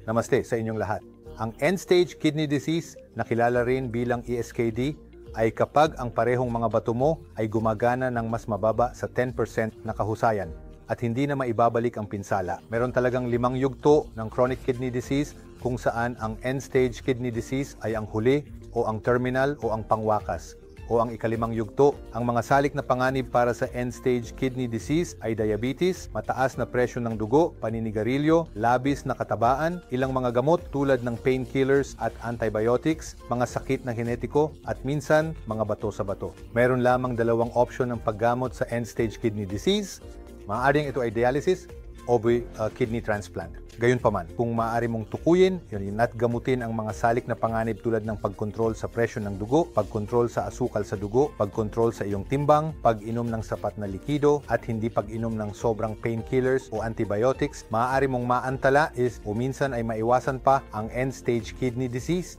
Namaste sa inyong lahat. Ang end-stage kidney disease, na kilala rin bilang ESKD, ay kapag ang parehong mga bato mo ay gumagana ng mas mababa sa 10% na kahusayan at hindi na maibabalik ang pinsala. Meron talagang 5 yugto ng chronic kidney disease kung saan ang end-stage kidney disease ay ang huli o ang terminal o ang pangwakas. O ang ika-5 yugto, ang mga salik na panganib para sa end-stage kidney disease ay diabetes, mataas na presyon ng dugo, paninigarilyo, labis na katabaan, ilang mga gamot tulad ng painkillers at antibiotics, mga sakit na genetiko, at minsan mga bato sa bato. Meron lamang 2 opsyon ng paggamot sa end-stage kidney disease. Maaaring ito ay dialysis o kidney transplant. Gayunpaman, kung maaari mong tukuyin at gamutin ang mga salik na panganib tulad ng pagkontrol sa presyon ng dugo, pagkontrol sa asukal sa dugo, pagkontrol sa iyong timbang, pag-inom ng sapat na likido, at hindi pag-inom ng sobrang painkillers o antibiotics, maaari mong maantala o minsan ay maiwasan pa ang end-stage kidney disease.